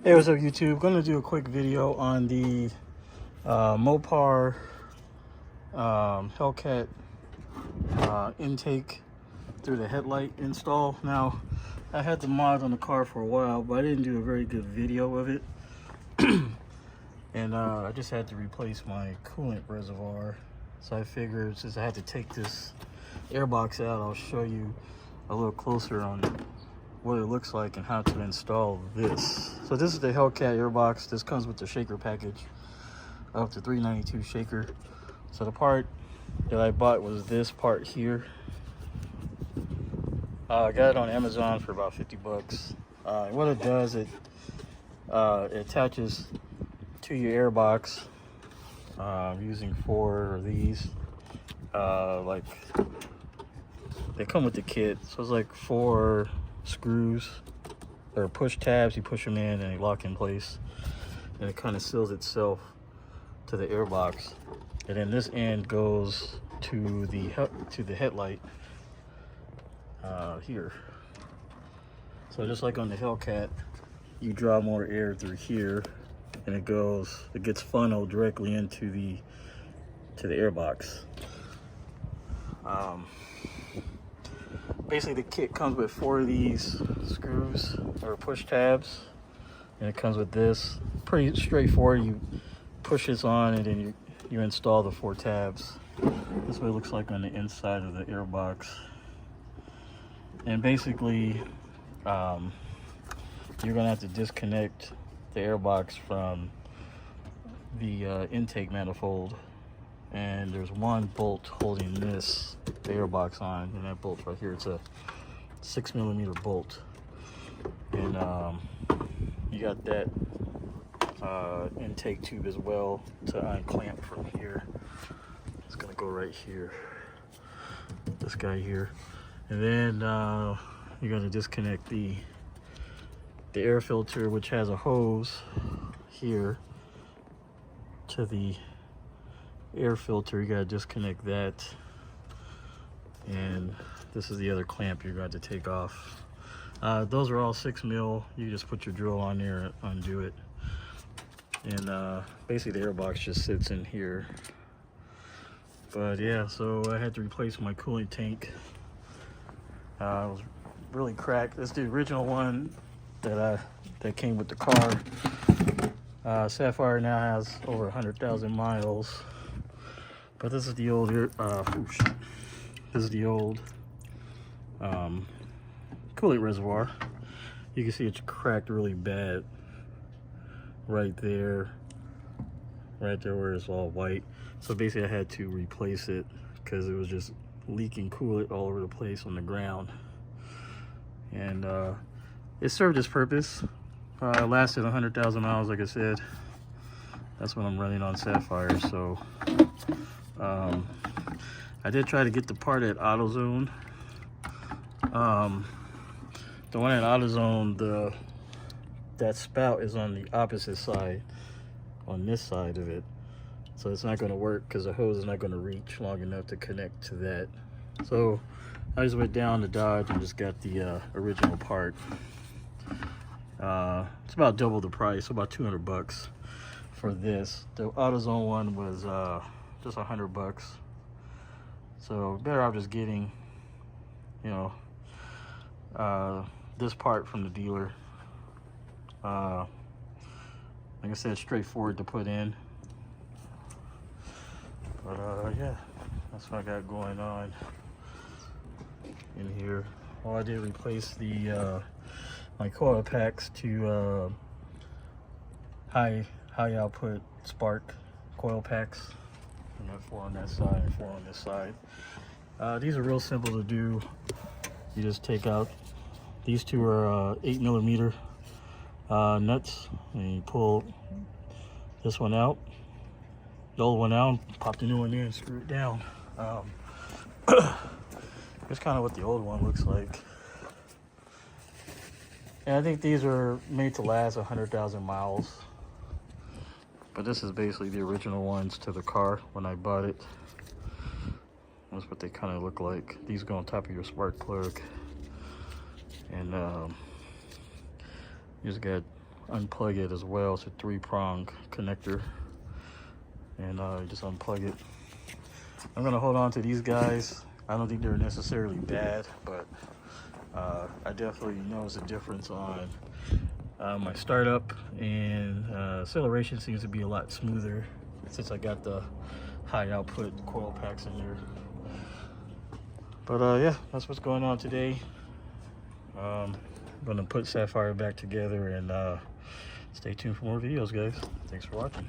Hey, what's up, YouTube? Gonna do a quick video on the Mopar Hellcat intake through the headlight install. Now, I had the mod on the car for a while, but I didn't do a very good video of it. And I just had to replace my coolant reservoir. So I figured since I had to take this airbox out, I'll show you a little closer on what it looks like and how to install this. So this is the Hellcat airbox. This comes with the shaker package, up to 392 shaker. So the part that I bought was this part here. I got it on Amazon for about 50 bucks. What it does, it attaches to your airbox using 4 of these. Like, they come with the kit, so it's like 4 screws or push tabs. You push them in and they lock in place, and it kind of seals itself to the airbox. And then this end goes to the headlight here. So just like on the Hellcat, you draw more air through here, and it gets funneled directly into the airbox. Basically, the kit comes with 4 of these screws or push tabs, and it comes with this. Pretty straightforward. You push this on, and then you install the 4 tabs. This is what it looks like on the inside of the airbox. And basically, you're gonna have to disconnect the airbox from the intake manifold. And there's one bolt holding the airbox on, and that bolt right here, it's a 6mm bolt. And you got that intake tube as well to unclamp from here. It's gonna go right here, this guy here. And then you're gonna disconnect the air filter, which has a hose here to the air filter. You gotta disconnect that, and this is the other clamp you're going to take off. Those are all 6mm. You just put your drill on there and undo it, and basically the airbox just sits in here. But yeah, so I had to replace my coolant tank. It was really cracked. This is the original one that came with the car. Sapphire now has over 100,000 miles. But this is the old this is the old coolant reservoir. You can see it's cracked really bad right there where it's all white. So basically I had to replace it because it was just leaking coolant all over the place on the ground. And it served its purpose. It lasted 100,000 miles, like I said. That's what I'm running on Sapphire. So I did try to get the part at AutoZone. The one at AutoZone, that spout is on the opposite side, on this side of it. So it's not going to work because the hose is not going to reach long enough to connect to that. So I just went down to Dodge and just got the original part. It's about double the price, about 200 bucks for this. The AutoZone one was just 100 bucks. So better off just getting, this part from the dealer. Like I said, straightforward to put in. But yeah, that's what I got going on in here. Well, I did replace the my coil packs to high output spark coil packs. And 4 on that side and 4 on this side. These are real simple to do. You just take out, these 2 are 8mm nuts, and you pull this one out, the old one out, pop the new one in and screw it down. That's kind of what the old one looks like. And I think these are made to last 100,000 miles. But this is basically the original ones to the car when I bought it. That's what they kind of look like. These go on top of your spark plug. And you just got unplug it as well. It's a 3-prong connector, and you just unplug it. I'm gonna hold on to these guys. I don't think they're necessarily bad, but I definitely notice a difference on my startup, and acceleration seems to be a lot smoother since I got the high output coil packs in there. But yeah, that's what's going on today. I'm gonna put Sapphire back together, and stay tuned for more videos, guys. Thanks for watching.